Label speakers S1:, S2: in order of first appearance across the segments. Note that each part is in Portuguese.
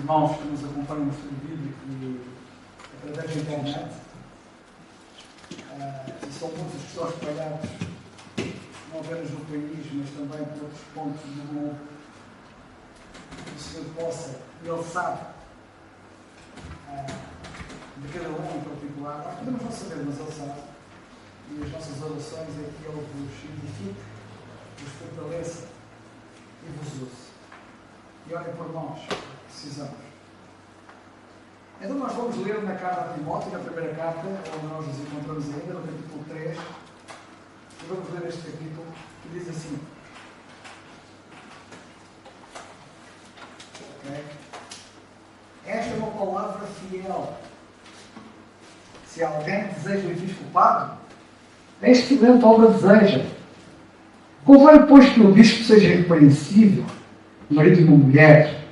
S1: irmãos que nos acompanham no estudo bíblico e através da internet. E são muitos que estão espalhados, não apenas no país, mas também por outros pontos do globo. Que o Senhor possa, e Ele sabe, de cada um em particular. Nós podemos não saber, mas Ele sabe. E as nossas orações é que Ele vos edifique, vos fortaleça e vos use. E olhem por nós, precisamos. Então nós vamos ler na carta a Timóteo, na primeira carta, onde nós nos encontramos ainda, no capítulo 3. E vamos ler este capítulo, que diz assim. Okay. Esta é uma palavra fiel. Se alguém deseja o episcopado, a excelente obra deseja. Convém, pois, que o bispo seja irrepreensível, marido de uma mulher,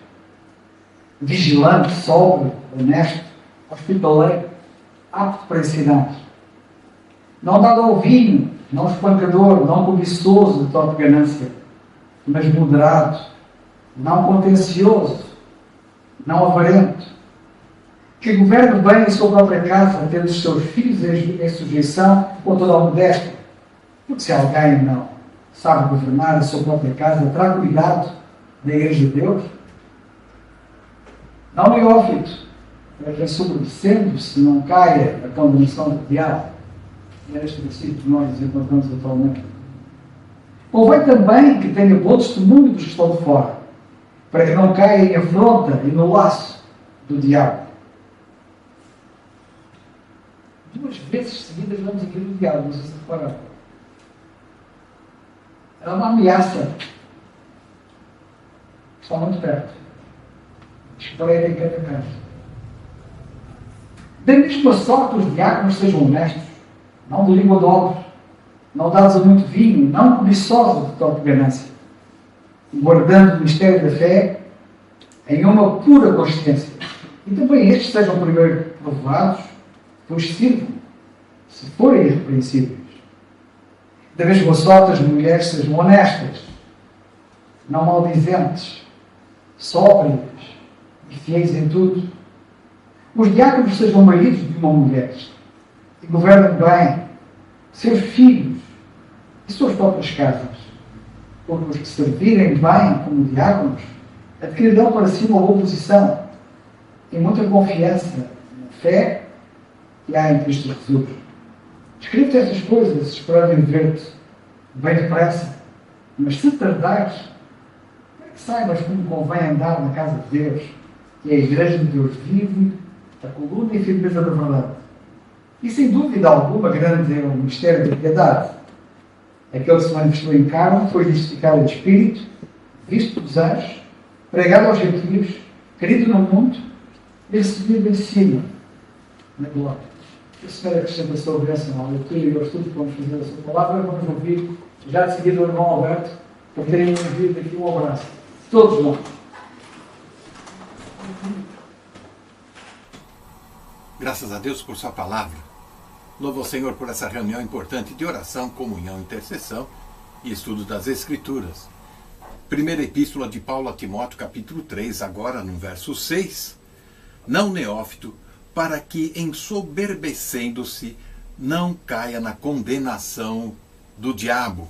S1: vigilante, sóbrio, honesto, hospitaleiro, apto para ensinar. Não dado ao vinho, não espancador, não cobiçoso de torpe ganância, mas moderado, não contencioso, não avarento, que governe bem a sua própria casa, tendo os seus filhos em sujeição com toda a modéstia. Porque se alguém não sabe governar a sua própria casa, terá cuidado da Igreja de Deus? Não neófito, para quem sobredescendo-se não caia a condenação do diabo. E é este princípio que nós nos encontramos atualmente. Convém também que tenha bom testemunho dos que estão de fora, para que não caia em afronta e no laço do diabo. Duas vezes seguidas vamos aqui do diabo, não sei se repararam. É uma ameaça. Está muito perto. Espreita em cada canto. Da mesma sorte, os diáconos sejam honestos, não de língua dobre, não dados a muito vinho, não cobiçosos de torpe ganância, guardando o mistério da fé em uma pura consciência. E também estes sejam primeiro provados, pois sirvam, se forem irrepreensíveis. Da mesma sorte, as mulheres sejam honestas, não maldizentes, sóbrias e fiéis em tudo. Os diáconos sejam maridos de uma mulher e governem bem seus filhos e suas próprias casas, porque os que servirem bem como diáconos adquirirão para si uma boa posição e muita confiança na fé que há em Cristo Jesus. Escrevo-te estas coisas esperando em ver-te bem depressa, mas se tardares, é que saibas como convém andar na casa de Deus, que é a Igreja de Deus vive, a coluna e firmeza da verdade. E sem dúvida alguma, grande é o mistério da piedade. Aquele que se manifestou em carne foi justificado em espírito, visto dos anjos, pregado aos gentios, querido no mundo e recebido em cima, na glória. Que o Senhor acrescenta sobre essa leitura e ao estudo que vamos fazer a sua palavra, vamos ouvir já de seguida o irmão Alberto, para terem ouvido aqui um abraço. Todos nós.
S2: Graças a Deus por sua palavra. Louvo ao Senhor por essa reunião importante de oração, comunhão, intercessão e estudo das Escrituras. Primeira Epístola de Paulo a Timóteo, capítulo 3, agora no verso 6. Não neófito, para que, ensoberbecendo-se, não caia na condenação do diabo.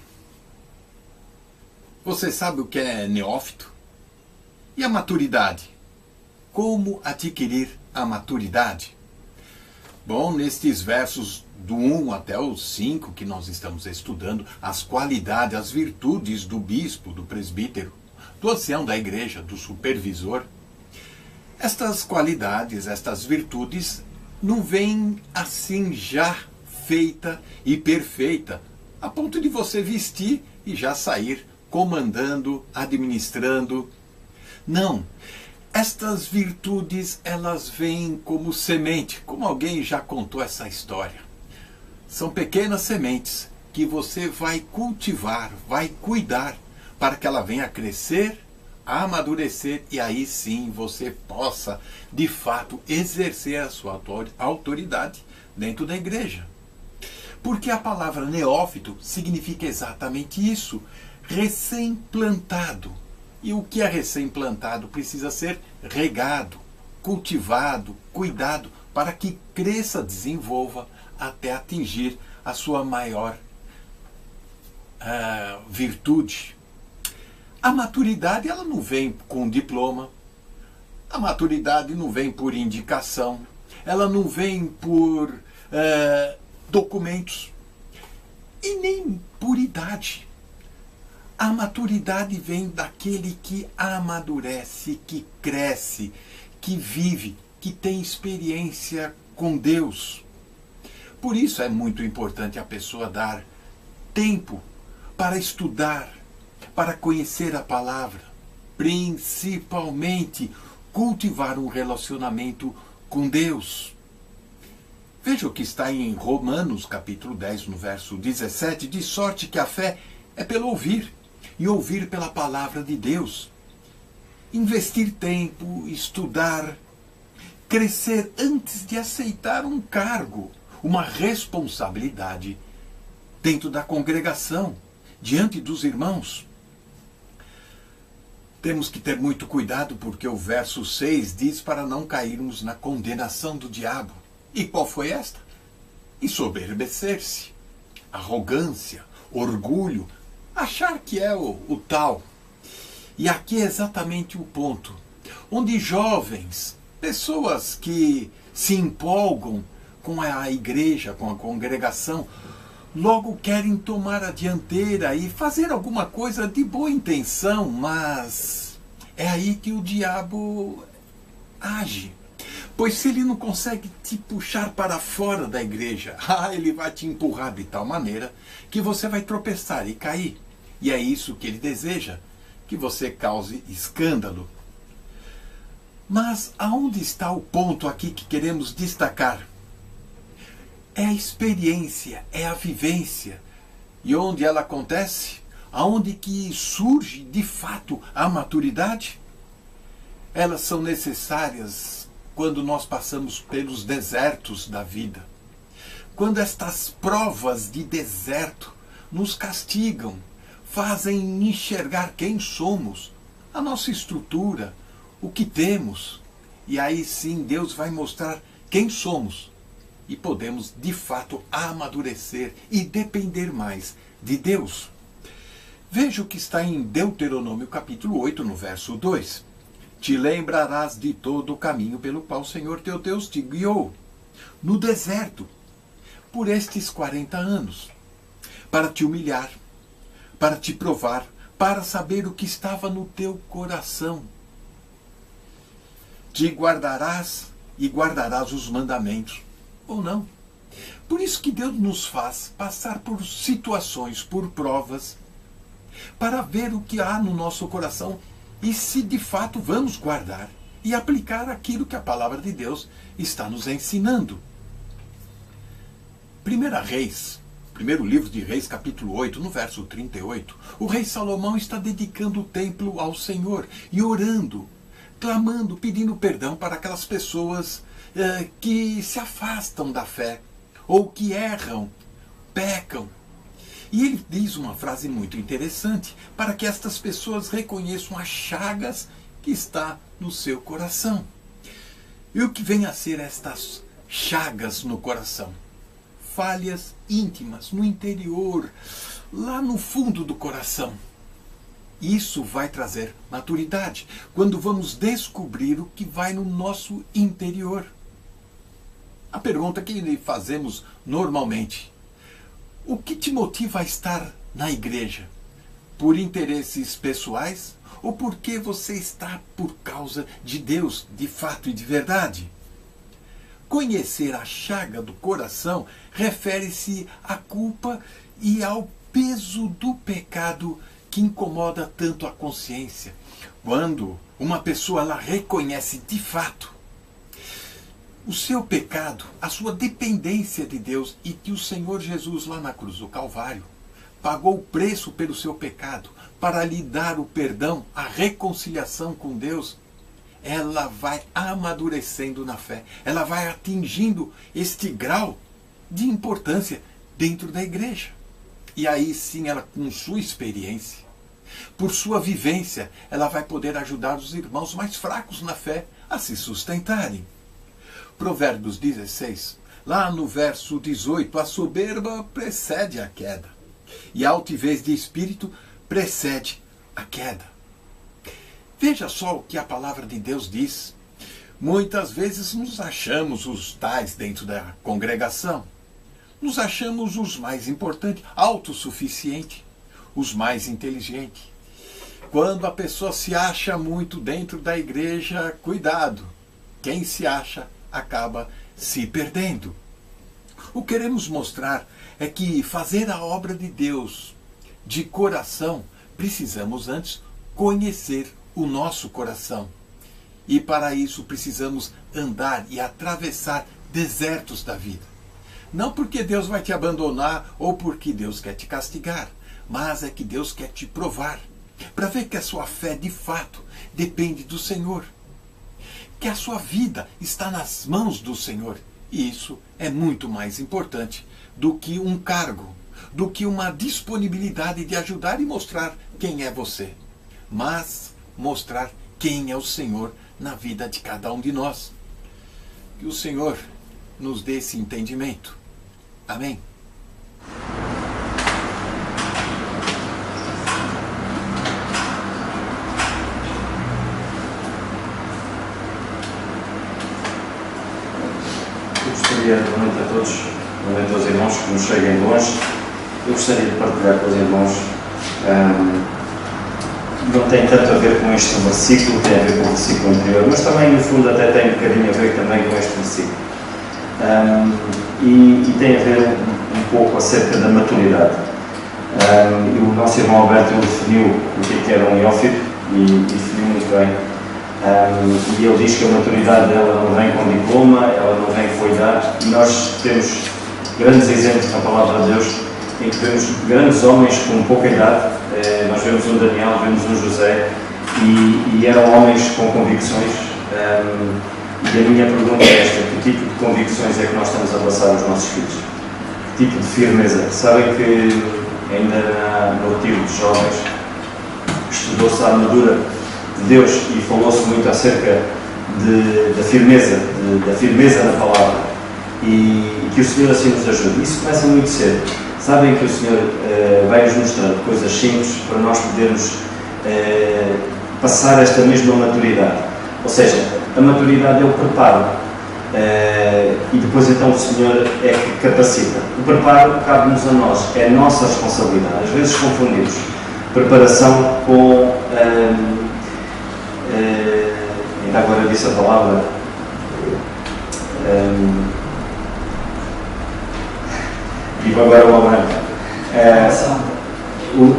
S2: Você sabe o que é neófito? E a maturidade? Como adquirir a maturidade? Bom, nestes versos do 1 até o 5 que nós estamos estudando, as qualidades, as virtudes do bispo, do presbítero, do ancião da igreja, do supervisor. Estas qualidades, estas virtudes, não vêm assim já feita e perfeita, a ponto de você vestir e já sair comandando, administrando. Não. Estas virtudes, elas vêm como semente, como alguém já contou essa história. São pequenas sementes que você vai cultivar, vai cuidar, para que ela venha a crescer, a amadurecer e aí sim você possa, de fato, exercer a sua autoridade dentro da igreja. Porque a palavra neófito significa exatamente isso, recém-plantado, E o que é recém-plantado precisa ser regado, cultivado, cuidado, para que cresça, desenvolva, até atingir a sua maior virtude. A maturidade, ela não vem com diploma, a maturidade não vem por indicação, ela não vem por documentos e nem por idade. A maturidade vem daquele que amadurece, que cresce, que vive, que tem experiência com Deus. Por isso é muito importante a pessoa dar tempo para estudar, para conhecer a palavra, principalmente cultivar um relacionamento com Deus. Veja o que está em Romanos, capítulo 10, no verso 17, de sorte que a fé é pelo ouvir, e ouvir pela palavra de Deus. Investir tempo, estudar, crescer antes de aceitar um cargo, uma responsabilidade dentro da congregação, diante dos irmãos. Temos que ter muito cuidado porque o verso 6 diz para não cairmos na condenação do diabo. E qual foi esta? Ensoberbecer-se, arrogância, orgulho, achar que é o tal. E aqui é exatamente o ponto, onde jovens, pessoas que se empolgam com a igreja, com a congregação, logo querem tomar a dianteira e fazer alguma coisa de boa intenção, mas é aí que o diabo age. Pois se ele não consegue te puxar para fora da igreja, ele vai te empurrar de tal maneira que você vai tropeçar e cair. E é isso que ele deseja, que você cause escândalo. Mas aonde está o ponto aqui que queremos destacar? É a experiência, é a vivência. E onde ela acontece? Aonde que surge de fato a maturidade? Elas são necessárias quando nós passamos pelos desertos da vida. Quando estas provas de deserto nos castigam, fazem enxergar quem somos, a nossa estrutura, o que temos. E aí sim Deus vai mostrar quem somos. E podemos, de fato, amadurecer e depender mais de Deus. Veja o que está em Deuteronômio capítulo 8, no verso 2. Te lembrarás de todo o caminho pelo qual o Senhor teu Deus te guiou no deserto por estes 40 anos, para te humilhar, para te provar, para saber o que estava no teu coração. Te guardarás e guardarás os mandamentos, ou não. Por isso que Deus nos faz passar por situações, por provas, para ver o que há no nosso coração e se de fato vamos guardar e aplicar aquilo que a palavra de Deus está nos ensinando. 1 Reis, primeiro livro de Reis, capítulo 8, no verso 38, o rei Salomão está dedicando o templo ao Senhor e orando, clamando, pedindo perdão para aquelas pessoas que se afastam da fé, ou que erram, pecam. E ele diz uma frase muito interessante, para que estas pessoas reconheçam as chagas que está no seu coração. E o que vem a ser estas chagas no coração? Falhas íntimas, no interior, lá no fundo do coração. Isso vai trazer maturidade, quando vamos descobrir o que vai no nosso interior. A pergunta que fazemos normalmente: o que te motiva a estar na igreja? Por interesses pessoais ou porque você está por causa de Deus, de fato e de verdade? Conhecer a chaga do coração refere-se à culpa e ao peso do pecado que incomoda tanto a consciência. Quando uma pessoa ela reconhece de fato o seu pecado, a sua dependência de Deus, e que o Senhor Jesus lá na cruz do Calvário pagou o preço pelo seu pecado para lhe dar o perdão, a reconciliação com Deus, ela vai amadurecendo na fé, ela vai atingindo este grau de importância dentro da igreja. E aí sim ela, com sua experiência, Por sua vivência, ela vai poder ajudar os irmãos mais fracos na fé a se sustentarem. Provérbios 16, lá no verso 18, a soberba precede a queda, e a altivez de espírito precede a queda. Veja só o que a palavra de Deus diz. Muitas vezes nos achamos os tais dentro da congregação. Nos achamos os mais importantes, autossuficientes, os mais inteligentes. Quando a pessoa se acha muito dentro da igreja, cuidado. Quem se acha acaba se perdendo. O que queremos mostrar é que fazer a obra de Deus de coração, precisamos antes conhecer o nosso coração. E para isso precisamos andar e atravessar desertos da vida. Não porque Deus vai te abandonar ou porque Deus quer te castigar, mas é que Deus quer te provar, para ver que a sua fé de fato depende do Senhor. Que a sua vida está nas mãos do Senhor. E isso é muito mais importante do que um cargo, do que uma disponibilidade de ajudar e mostrar quem é você. Mas mostrar quem é o Senhor na vida de cada um de nós. Que o Senhor nos dê esse entendimento. Amém?
S3: Boa noite a todos, boa noite aos irmãos que nos cheguem de longe. Eu gostaria de partilhar com os irmãos, não tem tanto a ver com este versículo, tem a ver com o versículo anterior, mas também no fundo até tem um bocadinho a ver também com este versículo. E tem a ver um pouco acerca da maturidade. O nosso irmão Alberto definiu o que era um neófito e definiu muito bem. E ele diz que a maturidade dela não vem com diploma, ela não vem com idade, e nós temos grandes exemplos na palavra de Deus em que vemos grandes homens com pouca idade. Nós vemos um Daniel, vemos um José, e eram homens com convicções. E a minha pergunta é esta: que tipo de convicções é que nós estamos a passar aos nossos filhos? Que tipo de firmeza? Sabem que ainda no retiro de jovens estudou-se a armadura de Deus e falou-se muito acerca da firmeza na palavra, e que o Senhor assim nos ajude. Isso começa muito cedo. Sabem que o Senhor vai nos mostrando coisas simples para nós podermos passar esta mesma maturidade. Ou seja, a maturidade é o preparo, e depois então o Senhor é que capacita. O preparo cabe-nos a nós, é a nossa responsabilidade. Às vezes confundimos preparação com ainda agora disse a palavra digo agora o branco.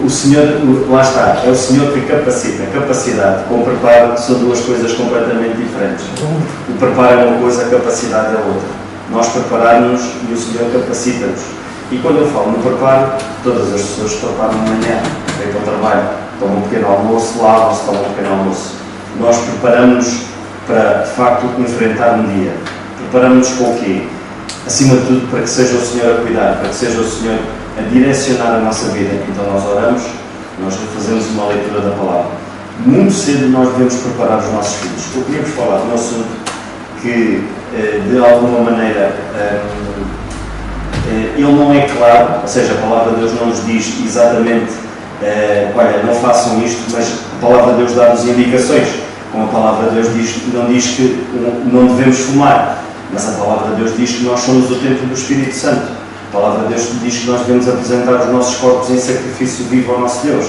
S3: O Senhor, lá está, é o Senhor que capacita. Capacidade com preparo são duas coisas completamente diferentes. O preparo é uma coisa, a capacidade é outra. Nós prepararmos e o Senhor capacita-nos. E quando eu falo no preparo, todas as pessoas se preparam de manhã, vêm para o trabalho, tomam um pequeno almoço, lavam-se, tomam um pequeno almoço. Nós preparamos para, de facto, enfrentar um dia. Preparamos com o quê? Acima de tudo, para que seja o Senhor a cuidar, para que seja o Senhor a direcionar a nossa vida. Então nós oramos, nós fazemos uma leitura da palavra. Muito cedo nós devemos preparar os nossos filhos. Eu queria vos falar de um assunto que, de alguma maneira, ele não é claro, ou seja, a palavra de Deus não nos diz exatamente olha, não façam isto, mas a palavra de Deus dá-nos indicações. Como a palavra de Deus diz, não diz que não devemos fumar, mas a palavra de Deus diz que nós somos o templo do Espírito Santo. A palavra de Deus diz que nós devemos apresentar os nossos corpos em sacrifício vivo ao nosso Deus.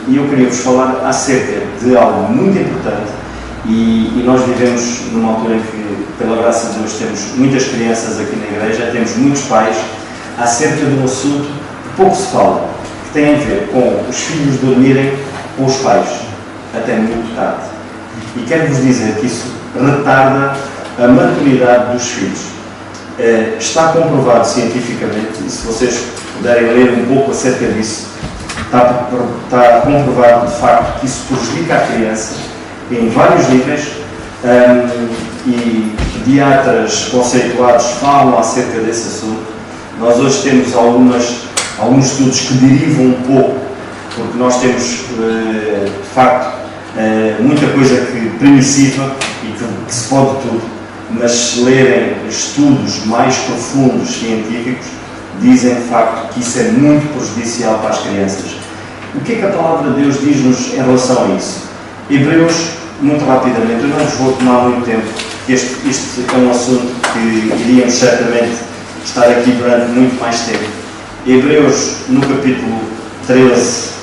S3: E eu queria vos falar acerca de algo muito importante, e nós vivemos numa altura em que, pela graça de Deus, temos muitas crianças aqui na igreja, temos muitos pais, acerca de um assunto que pouco se fala, que tem a ver com os filhos dormirem com os pais até muito tarde. E quero-vos dizer que isso retarda a maturidade dos filhos. Está comprovado cientificamente, e se vocês puderem ler um pouco acerca disso, está comprovado de facto que isso prejudica a criança em vários níveis, e pediatras conceituados falam acerca desse assunto. Nós hoje temos alguns estudos que derivam um pouco porque nós temos, de facto, muita coisa primitiva e que se pode tudo, mas se lerem estudos mais profundos, científicos, dizem de facto que isso é muito prejudicial para as crianças. O que é que a palavra de Deus diz-nos em relação a isso? Hebreus, muito rapidamente, eu não vos vou tomar muito tempo, porque este é um assunto que iríamos certamente estar aqui durante muito mais tempo. Hebreus, no capítulo 13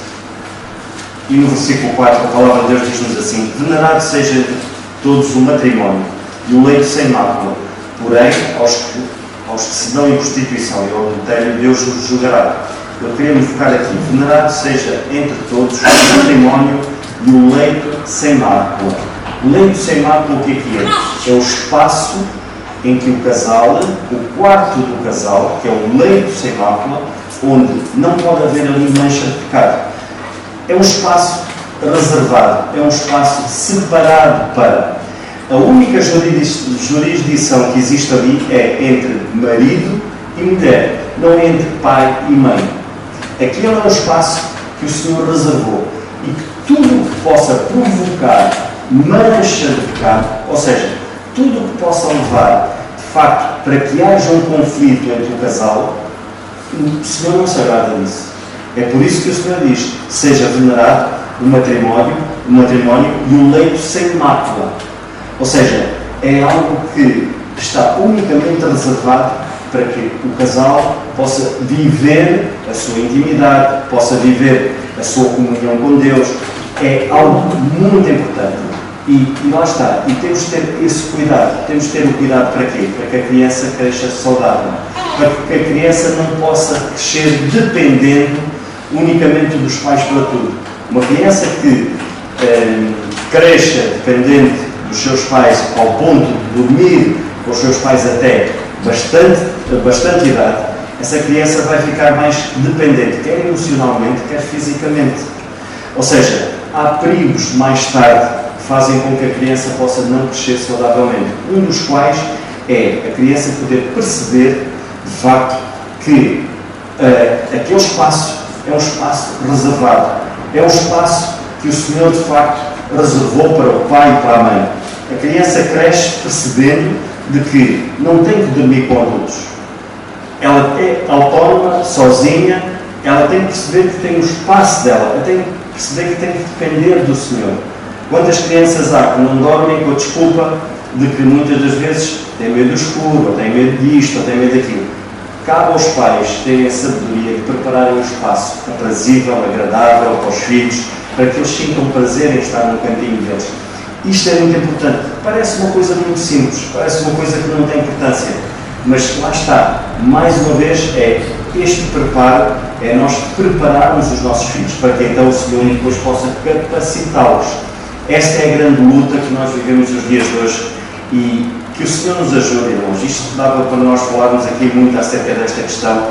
S3: e no versículo 4, a palavra de Deus diz-nos assim: venerado seja entre todos o matrimónio e o leito sem mácula, porém aos que se dão em prostituição e ao adultério Deus os julgará. Eu queria me focar aqui: venerado seja entre todos o matrimónio e o leito sem mácula. O leito sem mácula, o que é? É o espaço em que o casal, o quarto do casal, que é o leito sem mácula, onde não pode haver ali mancha de pecado. É um espaço reservado, é um espaço separado para. A única jurisdição que existe ali é entre marido e mulher, não é entre pai e mãe. Aquele é um espaço que o Senhor reservou e que tudo o que possa provocar mancha de pecado, ou seja, tudo o que possa levar, de facto, para que haja um conflito entre o casal, o Senhor não se agrada disso. É por isso que o Senhor diz: seja venerado o matrimónio e o leito sem mácula. Ou seja, é algo que está unicamente reservado para que o casal possa viver a sua intimidade, possa viver a sua comunhão com Deus. É algo muito importante. E lá está. E temos de ter esse cuidado. Temos de ter o cuidado para quê? Para que a criança cresça saudável. Para que a criança não possa crescer dependendo unicamente dos pais para tudo. Uma criança que cresça dependente dos seus pais ao ponto de dormir com os seus pais até bastante idade, essa criança vai ficar mais dependente, quer emocionalmente, quer fisicamente. Ou seja, há perigos mais tarde que fazem com que a criança possa não crescer saudavelmente. Um dos quais é a criança poder perceber, de facto, que aquele espaço é um espaço reservado, é um espaço que o Senhor, de facto, reservou para o pai e para a mãe. A criança cresce percebendo de que não tem que dormir com adultos. Ela é autónoma, sozinha, ela tem que perceber que tem o espaço dela, ela tem que perceber que tem que depender do Senhor. Quantas crianças há que não dormem com a desculpa de que muitas das vezes têm medo do escuro, ou têm medo disto, ou têm medo daquilo? Cabe aos pais terem a sabedoria de prepararem um espaço aprazível, agradável para os filhos, para que eles sintam prazer em estar no cantinho deles. Isto é muito importante. Parece uma coisa muito simples, parece uma coisa que não tem importância, mas lá está. Mais uma vez, este preparo é nós prepararmos os nossos filhos para que então o Senhor depois possa capacitá-los. Esta é a grande luta que nós vivemos nos dias de hoje e que o Senhor nos ajude, irmãos. Isto dava para nós falarmos aqui muito acerca desta questão,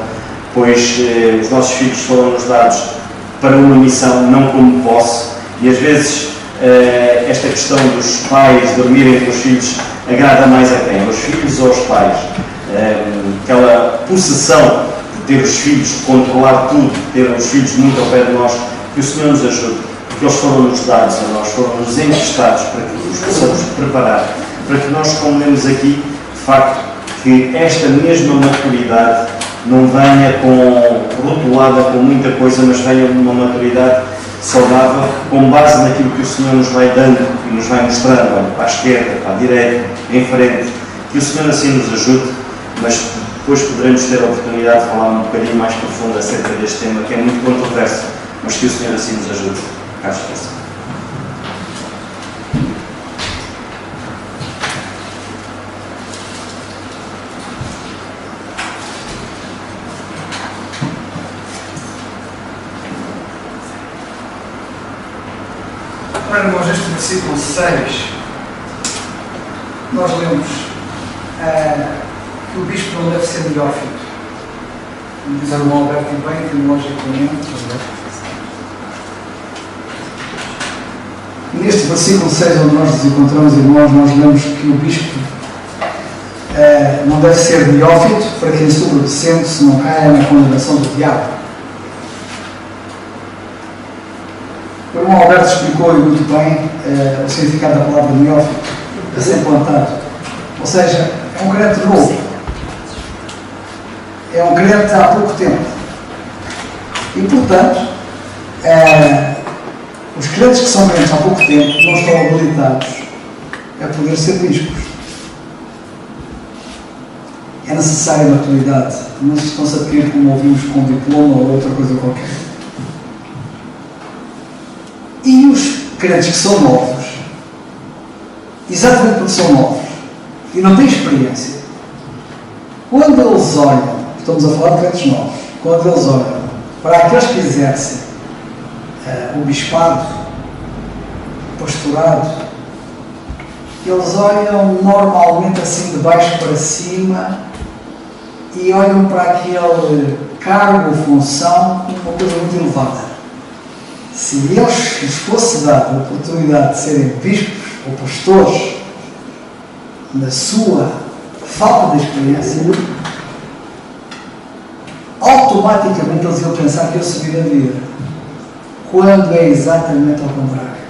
S3: pois os nossos filhos foram-nos dados para uma missão, não como posse, e às vezes esta questão dos pais dormirem com os filhos agrada mais a quem? Aos filhos ou aos pais? Aquela possessão de ter os filhos, controlar tudo, ter os filhos muito ao pé de nós, que o Senhor nos ajude, porque eles foram-nos dados a nós, foram-nos emprestados para que os possamos preparar, para que nós, como lemos aqui, de facto, que esta mesma maturidade não venha rotulada com muita coisa, mas venha de uma maturidade saudável, com base naquilo que o Senhor nos vai dando e nos vai mostrando, olha, para a esquerda, para a direita, em frente. Que o Senhor assim nos ajude, mas depois poderemos ter a oportunidade de falar um bocadinho mais profundo acerca deste tema, que é muito controverso, mas que o Senhor assim nos ajude. Acho que é assim.
S1: Agora, irmãos, este versículo 6, nós lemos que o bispo não deve ser neófito. Diz o irmão Alberto bem, teologicamente. Neste versículo 6, onde nós nos encontramos, irmãos, nós lemos que o bispo não deve ser neófito, para que em sua obedecendo se não caia na condenação do diabo. O irmão Alberto explicou muito bem o significado da palavra neófito, recém-plantado. Ou seja, é um crente novo. É um crente há pouco tempo. E, portanto, os crentes que são crentes há pouco tempo não estão habilitados a poder ser bispos. É necessária maturidade. Não se estão a adquirir, como ouvimos, com diploma ou outra coisa qualquer. E os crentes que são novos, exatamente porque são novos e não têm experiência, quando eles olham, estamos a falar de crentes novos, quando eles olham para aqueles que exercem o bispado, o pastorado, eles olham normalmente assim de baixo para cima e olham para aquele cargo ou função como uma coisa muito elevada. Se lhes fosse dada a oportunidade de serem bispos ou pastores, na sua falta de experiência, automaticamente eles iam pensar que eu subi na vida, quando é exatamente ao contrário.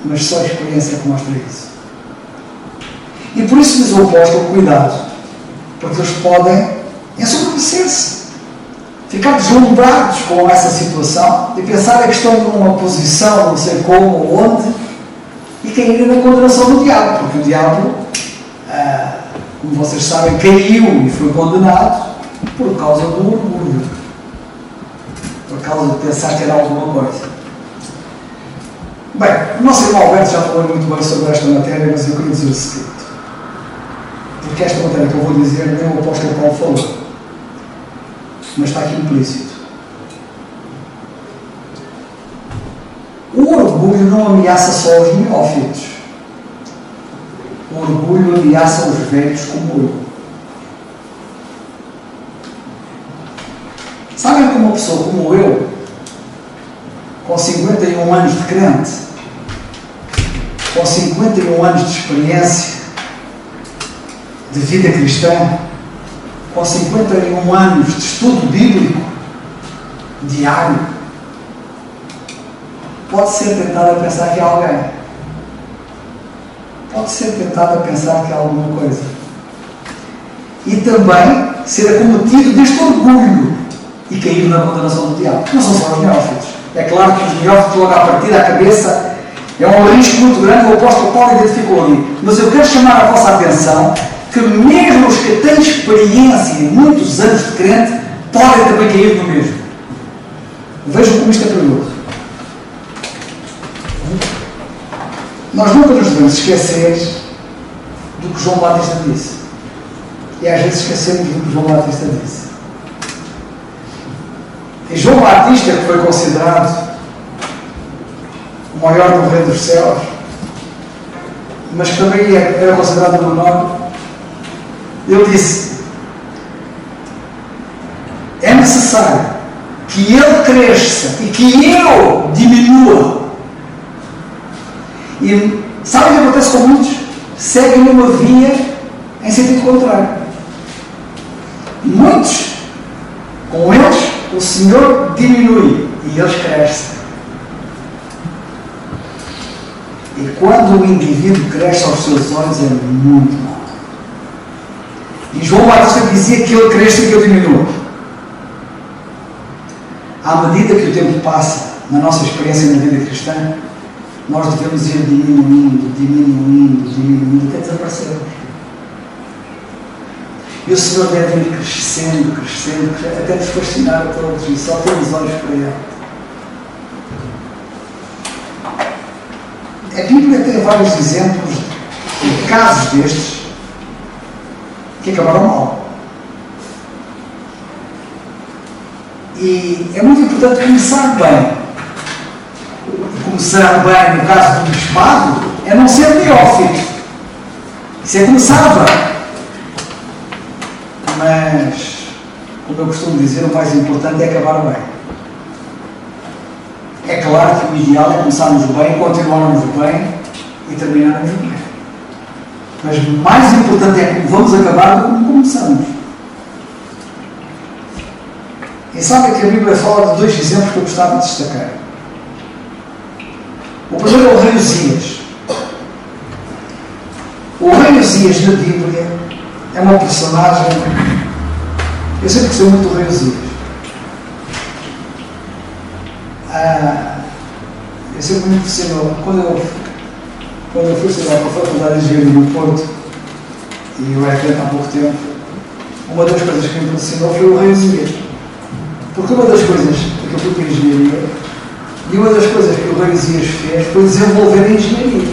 S1: Mas só a experiência que mostra isso. E por isso diz o apóstolo, cuidado, porque eles podem ensoberbecer-se, ficar deslumbrados com essa situação e pensar que estão numa posição, não sei como ou onde, e caírem na condenação do diabo, porque o diabo, como vocês sabem, caiu e foi condenado por causa do orgulho, por causa de pensar que era alguma coisa. Bem, o nosso irmão Alberto já falou muito bem sobre esta matéria, mas eu queria dizer o seguinte, porque esta matéria que eu vou dizer nem o apóstolo Paulo falou, mas está aqui implícito. O orgulho não ameaça só os neófitos. O orgulho ameaça os velhos como eu. Sabem que uma pessoa como eu, com 51 anos de crente, com 51 anos de experiência de vida cristã, com 51 anos de estudo bíblico diário, pode ser tentado a pensar que há alguém. Pode ser tentado a pensar que há alguma coisa. E também ser acometido deste orgulho e cair na condenação do diabo. Não são só os neófitos. É claro que os neófitos, logo à partida, à cabeça, é um risco muito grande, o apóstolo Paulo identificou ali. Mas eu quero chamar a vossa atenção que mesmo os que têm experiência e muitos anos de crente podem também cair no mesmo. Vejam como isto é perigoso. Nós nunca nos devemos esquecer do que João Batista disse. E às vezes esquecemos do que João Batista disse. E João Batista, que foi considerado o maior do reino dos céus, mas que também era considerado o menor, ele disse: é necessário que ele cresça e que eu diminua. E sabe o que acontece com muitos? Seguem uma via em sentido contrário. Muitos, com eles, o Senhor diminui e eles crescem. E quando o indivíduo cresce aos seus olhos é muito mal. E João Batista dizia que ele cresce e que eu diminua. À medida que o tempo passa, na nossa experiência na vida cristã, nós devemos ir diminuindo, até desaparecermos. E o Senhor deve ir crescendo, até nos fascinar a todos e só temos olhos para Ele. A Bíblia tem vários exemplos de casos destes que acabaram mal. E é muito importante começar bem. Começar bem, no caso do bispado, é não ser neófito. Isso é começar bem. Mas, como eu costumo dizer, o mais importante é acabar bem. É claro que o ideal é começarmos bem, continuarmos bem e terminarmos bem. Mas o mais importante é como vamos acabar do que como começamos. E sabem que a Bíblia fala de dois exemplos que eu gostava de destacar. O primeiro é o rei Uzias. O rei Uzias da Bíblia é uma personagem. Eu sempre gostei muito do rei Uzias. Eu sempre me impressionou. Quando eu fui estudar para a Faculdade de Engenharia no Porto, e eu era crente há pouco tempo, uma das coisas que me impressionou foi o rei Uzias. Porque uma das coisas que eu fui para a engenharia, e uma das coisas que o rei Uzias fez foi desenvolver a engenharia.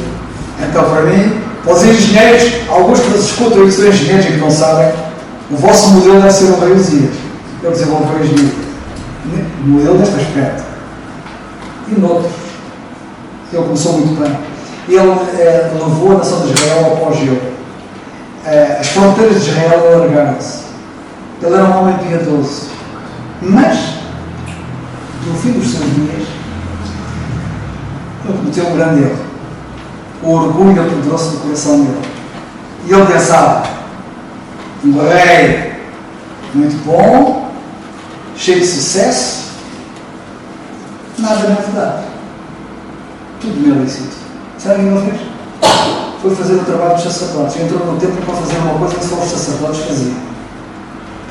S1: Então, para mim, para os engenheiros, alguns que nos escutam e que são engenheiros e que não sabem, o vosso modelo deve ser o rei Uzias. Ele desenvolveu a engenharia. O modelo neste aspecto. E noutros. Ele começou muito bem. Ele levou a nação de Israel ao apogeu. As fronteiras de Israel alargaram-se. Ele era um homem piedoso. Mas, no fim dos seus dias, ele cometeu um grande erro. O orgulho apoderou-se do coração dele. E ele pensava: um rei muito bom, cheio de sucesso, nada na verdade. Tudo meu lícito. Sabe o que ele fez? Foi fazer o trabalho dos sacerdotes. Entrou no templo para fazer uma coisa que só os sacerdotes faziam.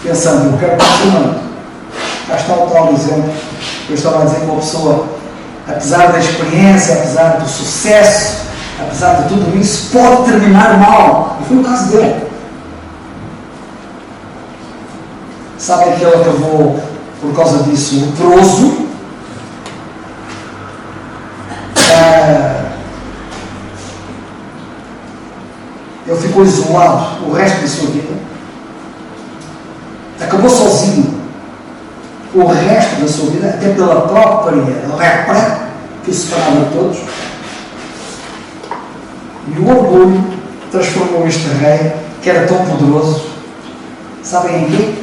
S1: Pensando: eu quero continuar. Cá está o tal exemplo. Eu estava a dizer que uma pessoa, apesar da experiência, apesar do sucesso, apesar de tudo isso, pode terminar mal. E foi o caso dele. Sabem que ele acabou, por causa disso, leproso. Ele ficou isolado o resto da sua vida. Acabou sozinho o resto da sua vida, até pela própria lepra que o separava de todos. E o orgulho transformou este rei, que era tão poderoso, sabem em quê?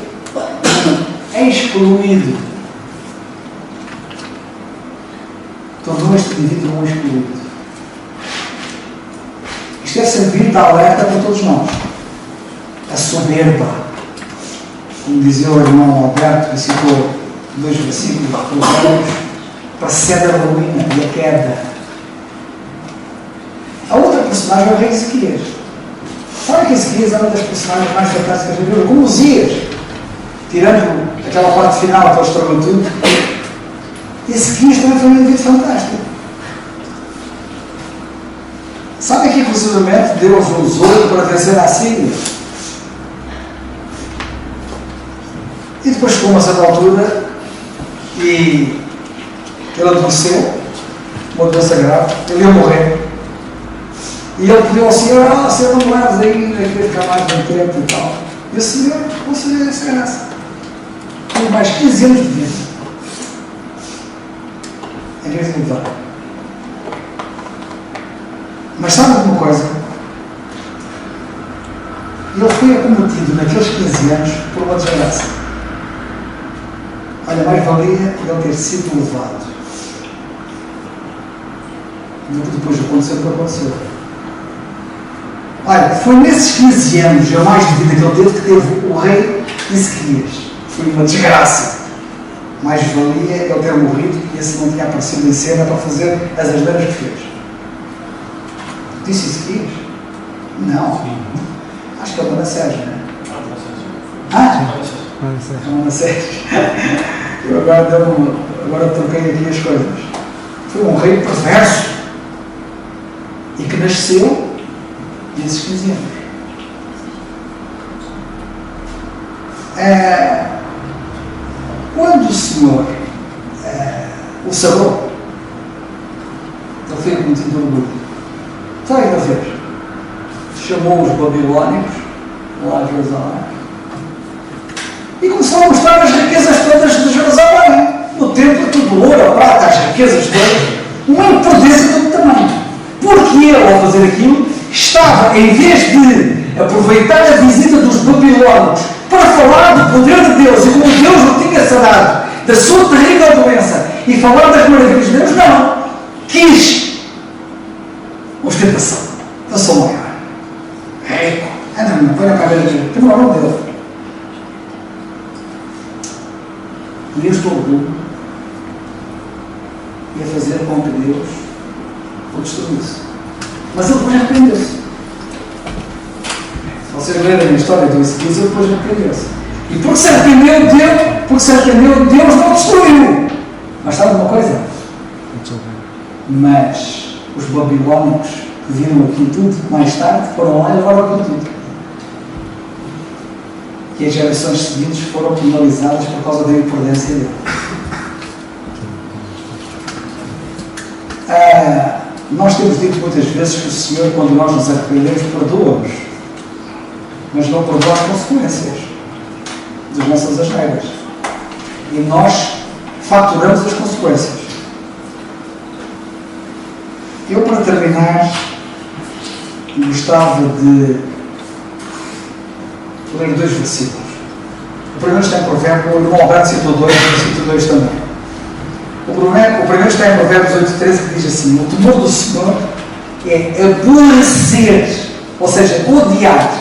S1: É excluído. Tornou este indivíduo um excluído. Isto deve servir de alerta para todos nós. A soberba, como dizia o irmão Alberto, que citou 2 versículos precede a ruína e a queda. A outra personagem é o rei Ezequias. Sabe que Ezequias é uma das personagens mais fantásticas da Bíblia, como Uzias, tirando aquela parte final que ele estragou tudo. Ezequias também foi um indivíduo fantástico. Sabe que, inclusivamente, Deus o usou para vencer a Síria? E depois chegou a uma certa altura e ele adoeceu, uma doença grave, ele ia morrer. E ele pediu ao Senhor: Senhor, não me leves aí, eu queria ficar mais de um tempo e tal. E o Senhor concedeu essa graça. Teve mais 15 anos de vida. Em vez de mudar. Mas sabe alguma coisa? Ele foi acometido naqueles 15 anos por uma desgraça. Olha, mais valia ele ter sido levado do que depois aconteceu o que aconteceu. Olha, foi nesses 15 anos, a mais de vida que ele teve, que teve o rei Ezequias. Foi uma desgraça. Mais valia ele ter morrido e esse não tinha aparecido em cena para fazer as asneiras que fez. Disse Ezequias? Não. Sim. Acho que é o Manassés, não é? É o Manassés. Eu agora troquei aqui as coisas. Foi um rei perverso e que nasceu nesses 15 anos. Quando o Senhor o sarou, ele foi acometido de orgulho. Sabe o que ele fez? Chamou os babilónicos lá a Jerusalém e começou a mostrar as riquezas todas de Jerusalém. No templo, tudo ouro, a prata, as riquezas todas. Uma impotência de todo tamanho. Porque ele, ao fazer aquilo, estava, em vez de aproveitar a visita dos babilónicos para falar do poder de Deus e como Deus o tinha sarado da sua terrível doença e falar das maravilhas de Deus, não. Quis ostentação. Eu sou maior. Rico. Não, põe na cabeça dele. Tem o nome dele. E este orgulho ia fazer com que Deus destruí-se. Mas ele depois arrependeu-se. Se vocês lerem a história do Ezequias, ele depois arrependeu-se. E porque se arrependeu, Deus não destruiu. Mas sabe uma coisa? Mas os babilónicos que viram aquilo tudo, mais tarde, foram lá e levaram aquilo tudo. E as gerações seguintes foram penalizadas por causa da imprudência dele. Nós temos dito muitas vezes que o Senhor, quando nós nos arrependemos, perdoa-nos, mas não perdoa as consequências das nossas asneiras. E nós faturamos as consequências. Eu, para terminar, gostava de ler 2 versículos. O primeiro está em Provérbios, o irmão Alberto citou 2, eu cito 2 também. O primeiro está em Provérbios 8:13, que diz assim: o temor do Senhor é aborrecer, ou seja, odiar.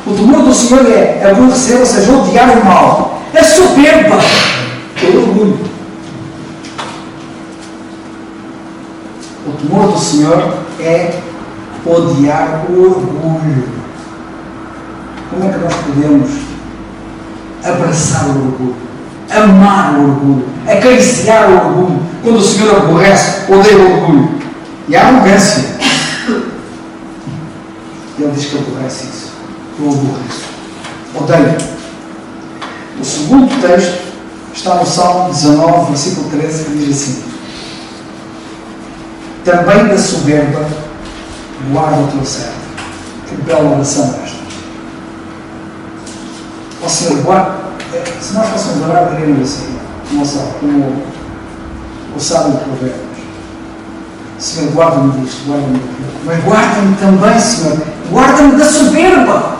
S1: O temor do Senhor é aborrecer, ou seja, odiar o mal. A soberba é o orgulho. O temor do Senhor é odiar o orgulho. Como é que nós podemos abraçar o orgulho, amar o orgulho, acariciar o orgulho, quando o Senhor aborrece, odeia o orgulho? E a arrogância. Ele diz que aborrece isso. Eu aborreço. Odeio. O segundo texto está no Salmo 19, versículo 13, que diz assim: também da soberba guarda o teu servo. Que bela oração esta. Ó Senhor, guarda. Se nós fôssemos orar, diríamos assim, como o sábio de Provérbios: Senhor, guarda-me disto, guarda-me daquilo, mas guarda-me também, Senhor, guarda-me da soberba.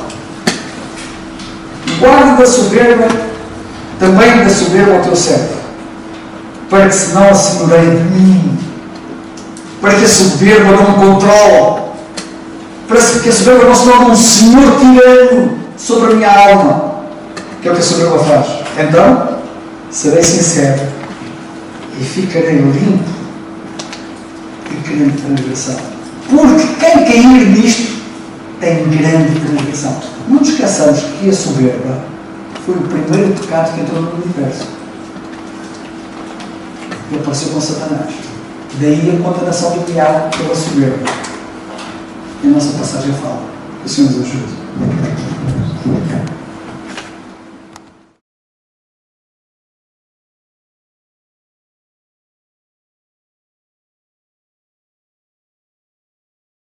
S1: Guarda da soberba, também da soberba ao teu servo, para que se não assegureie de mim, para que a soberba não me controle, para que a soberba não se torne um senhor tirano sobre a minha alma, que é o que a soberba faz. Então, serei sincero e ficarei limpo e grande transgressão. Porque quem cair nisto tem grande transgressão. Não nos esqueçamos que a soberba foi o primeiro pecado que entrou no universo. E apareceu com Satanás. Daí a condenação do diabo pela soberba. E a nossa passagem fala. Que o Senhor nos ajude.